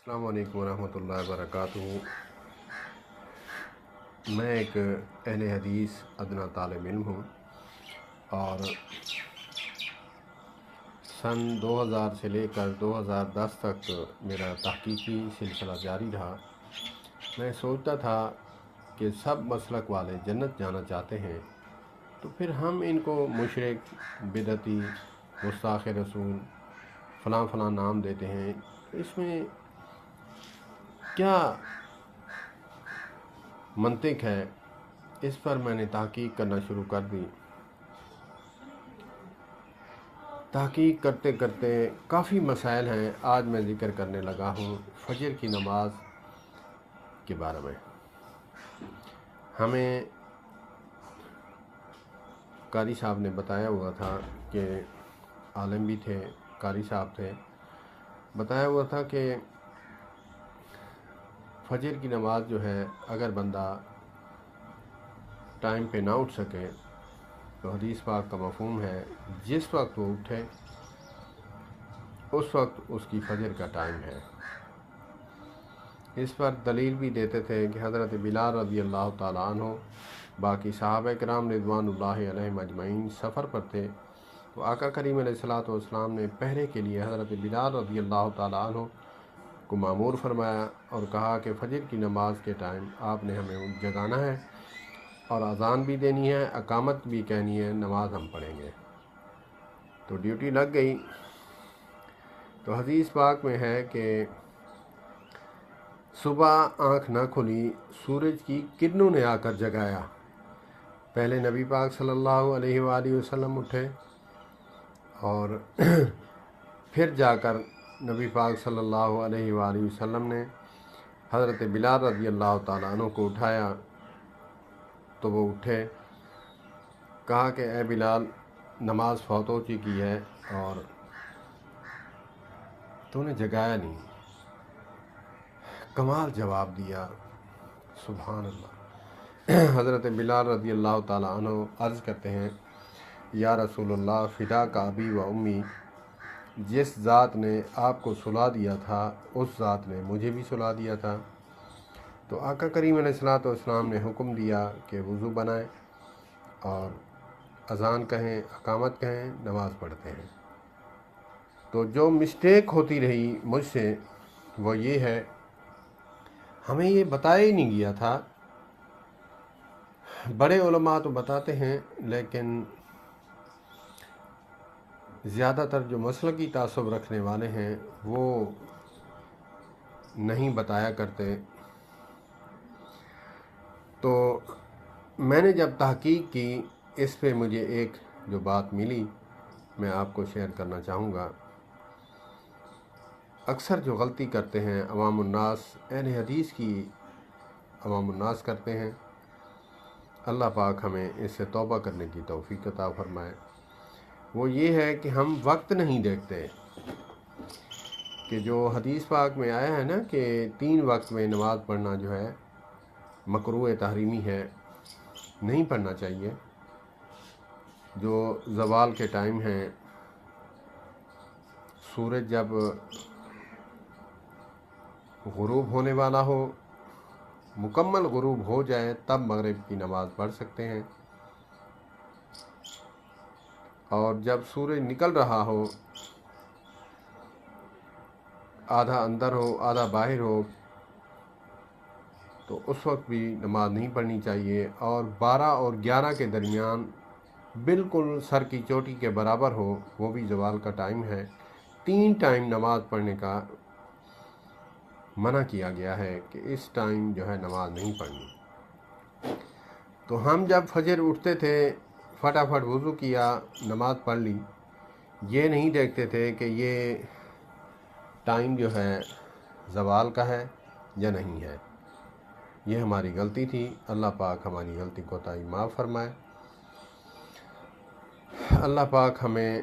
السلام علیکم ورحمۃ اللہ وبرکاتہ۔ میں ایک اہل حدیث ادنیٰ طالب علم ہوں اور سن 2000 سے لے کر 2010 تک میرا تحقیقی سلسلہ جاری رہا۔ میں سوچتا تھا کہ سب مسلک والے جنت جانا چاہتے ہیں، تو پھر ہم ان کو مشرک، بدعتی، گستاخ رسول، فلاں فلاں نام دیتے ہیں، اس میں کیا منطق ہے؟ اس پر میں نے تحقیق کرنا شروع کر دی۔ تحقیق کرتے کرتے کافی مسائل ہیں، آج میں ذکر کرنے لگا ہوں فجر کی نماز کے بارے میں۔ ہمیں قاری صاحب نے بتایا ہوا تھا کہ عالم بھی تھے، قاری صاحب تھے، بتایا ہوا تھا کہ فجر کی نماز جو ہے اگر بندہ ٹائم پہ نہ اٹھ سکے تو حدیث پاک کا مفہوم ہے جس وقت وہ اٹھے اس وقت اس کی فجر کا ٹائم ہے۔ اس پر دلیل بھی دیتے تھے کہ حضرت بلال رضی اللہ تعالیٰ عنہ، باقی صحابہ کرام رضوان اللہ علیہم اجمعین سفر پر تھے، تو آقا کریم علیہ الصلوۃ والسلام نے پہرے کے لیے حضرت بلال رضی اللہ تعالیٰ عنہ کو مامور فرمایا اور کہا کہ فجر کی نماز کے ٹائم آپ نے ہمیں جگانا ہے اور اذان بھی دینی ہے، اقامت بھی کہنی ہے، نماز ہم پڑھیں گے۔ تو ڈیوٹی لگ گئی۔ تو حدیث پاک میں ہے کہ صبح آنکھ نہ کھلی، سورج کی کرنوں نے آ کر جگایا۔ پہلے نبی پاک صلی اللہ علیہ وآلہ وسلم اٹھے اور پھر جا کر نبی پاک صلی اللہ علیہ وآلہ وسلم نے حضرت بلال رضی اللہ تعالیٰ عنہ کو اٹھایا تو وہ اٹھے، کہا کہ اے بلال، نماز فوت ہو چکی ہے اور تو نے جگایا نہیں۔ کمال جواب دیا، سبحان اللہ۔ حضرت بلال رضی اللہ تعالیٰ عنہ عرض کرتے ہیں، یا رسول اللہ، فدا کا ابی و امی، جس ذات نے آپ کو سلا دیا تھا اس ذات نے مجھے بھی سلا دیا تھا۔ تو آقا کریم علیہ الصلوۃ والسلام نے حکم دیا کہ وضو بنائیں اور اذان کہیں، اقامت کہیں، نماز پڑھتے ہیں۔ تو جو مسٹیک ہوتی رہی مجھ سے وہ یہ ہے، ہمیں یہ بتایا ہی نہیں گیا تھا۔ بڑے علماء تو بتاتے ہیں لیکن زیادہ تر جو مسلکی تعصب رکھنے والے ہیں وہ نہیں بتایا کرتے۔ تو میں نے جب تحقیق کی، اس پہ مجھے ایک جو بات ملی میں آپ کو شیئر کرنا چاہوں گا۔ اکثر جو غلطی کرتے ہیں عوام الناس، اہل حدیث کی عوام الناس کرتے ہیں، اللہ پاک ہمیں اس سے توبہ کرنے کی توفیق عطا فرمائے۔ وہ یہ ہے کہ ہم وقت نہیں دیکھتے، کہ جو حدیث پاک میں آیا ہے نا کہ 3 وقت میں نماز پڑھنا جو ہے مکروہ تحریمی ہے، نہیں پڑھنا چاہیے۔ جو زوال کے ٹائم ہیں، سورج جب غروب ہونے والا ہو، مکمل غروب ہو جائے تب مغرب کی نماز پڑھ سکتے ہیں، اور جب سورج نکل رہا ہو، آدھا اندر ہو آدھا باہر ہو، تو اس وقت بھی نماز نہیں پڑھنی چاہیے۔ اور 12 اور 11 کے درمیان بالکل سر کی چوٹی کے برابر ہو، وہ بھی زوال کا ٹائم ہے۔ 3 ٹائم نماز پڑھنے کا منع کیا گیا ہے کہ اس ٹائم جو ہے نماز نہیں پڑھنی۔ تو ہم جب فجر اٹھتے تھے فٹافٹ وضو کیا، نماز پڑھ لی، یہ نہیں دیکھتے تھے کہ یہ ٹائم جو ہے زوال کا ہے یا نہیں ہے۔ یہ ہماری غلطی تھی، اللہ پاک ہماری غلطی کوتاہی معاف فرمائے۔ اللہ پاک ہمیں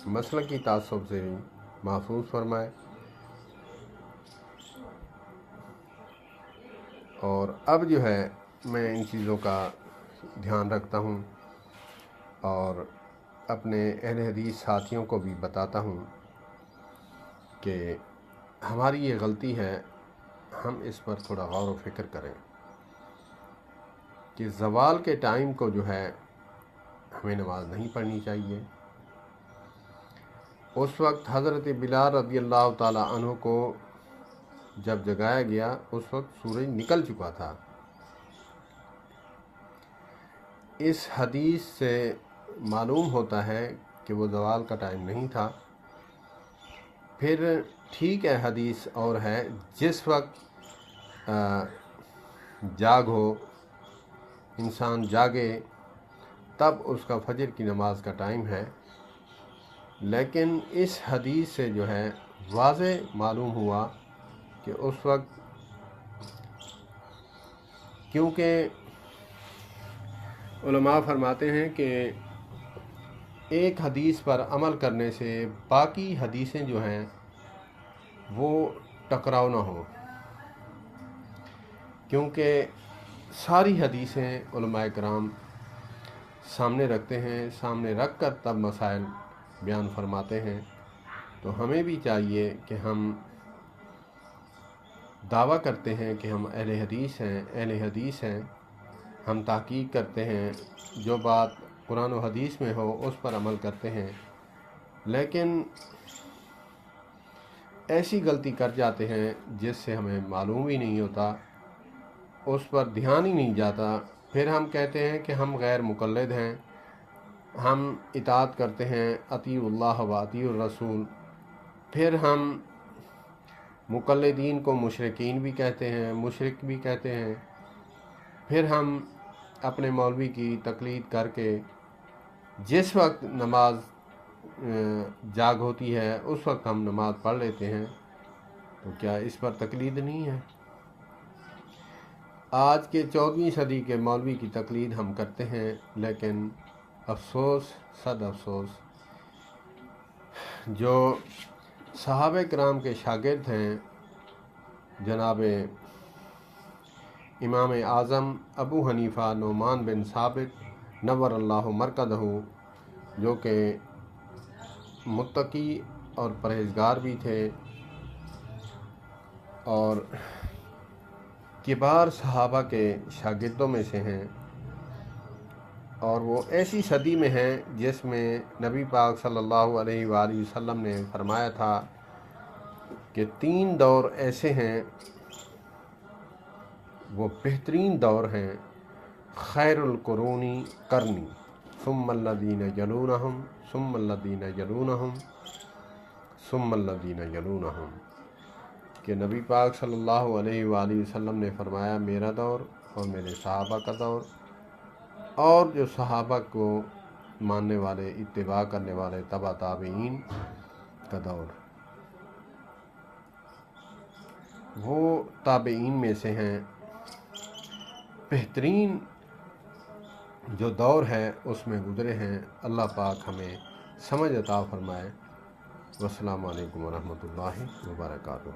مسلکی تعصب سے محفوظ فرمائے۔ اور اب جو ہے میں ان چیزوں کا دھیان رکھتا ہوں اور اپنے اہل حدیث ساتھیوں کو بھی بتاتا ہوں کہ ہماری یہ غلطی ہے، ہم اس پر تھوڑا غور و فکر کریں کہ زوال کے ٹائم کو جو ہے ہمیں نماز نہیں پڑھنی چاہیے۔ اس وقت حضرت بلال رضی اللہ تعالی عنہ کو جب جگایا گیا اس وقت سورج نکل چکا تھا۔ اس حدیث سے معلوم ہوتا ہے کہ وہ زوال کا ٹائم نہیں تھا۔ پھر ٹھیک ہے، حدیث اور ہے جس وقت جاگ ہو، انسان جاگے، تب اس کا فجر کی نماز کا ٹائم ہے۔ لیکن اس حدیث سے جو ہے واضح معلوم ہوا کہ اس وقت، کیونکہ علماء فرماتے ہیں کہ ایک حدیث پر عمل کرنے سے باقی حدیثیں جو ہیں وہ ٹکراؤ نہ ہو، کیونکہ ساری حدیثیں علماء کرام سامنے رکھتے ہیں، سامنے رکھ کر تب مسائل بیان فرماتے ہیں۔ تو ہمیں بھی چاہیے کہ ہم دعویٰ کرتے ہیں کہ ہم اہل حدیث ہیں، ہم تحقیق کرتے ہیں، جو بات قرآن و حدیث میں ہو اس پر عمل کرتے ہیں، لیکن ایسی غلطی کر جاتے ہیں جس سے ہمیں معلوم ہی نہیں ہوتا، اس پر دھیان ہی نہیں جاتا۔ پھر ہم کہتے ہیں کہ ہم غیر مقلد ہیں، ہم اطاعت کرتے ہیں، اطیعوا اللہ و اطیعوا الرسول۔ پھر ہم مقلدین کو مشرکین بھی کہتے ہیں، مشرک بھی کہتے ہیں۔ پھر ہم اپنے مولوی کی تقلید کر کے جس وقت نماز جاگ ہوتی ہے اس وقت ہم نماز پڑھ لیتے ہیں، تو کیا اس پر تقلید نہیں ہے؟ آج کے 14ویں صدی کے مولوی کی تقلید ہم کرتے ہیں، لیکن افسوس، صد افسوس، جو صحابہ کرام کے شاگرد ہیں، جناب امام اعظم ابو حنیفہ نعمان بن ثابت نور اللہ مرکزہ، جو کہ متقی اور پرہیزگار بھی تھے اور کبار صحابہ کے شاگردوں میں سے ہیں، اور وہ ایسی صدی میں ہیں جس میں نبی پاک صلی اللہ علیہ وآلہ وسلم نے فرمایا تھا کہ 3 دور ایسے ہیں، وہ بہترین دور ہیں، خیر القرون قرنی ثم الذین یلونہم ثم الذین یلونہم ثم الذین یلونہم، کہ نبی پاک صلی اللہ علیہ وآلہ وسلم نے فرمایا میرا دور اور میرے صحابہ کا دور، اور جو صحابہ کو ماننے والے، اتباع کرنے والے تبع تابعین کا دور۔ وہ تابعین میں سے ہیں، بہترین جو دور ہے اس میں گزرے ہیں۔ اللہ پاک ہمیں سمجھ عطا فرمائے۔ والسلام علیکم ورحمۃ اللہ وبرکاتہ۔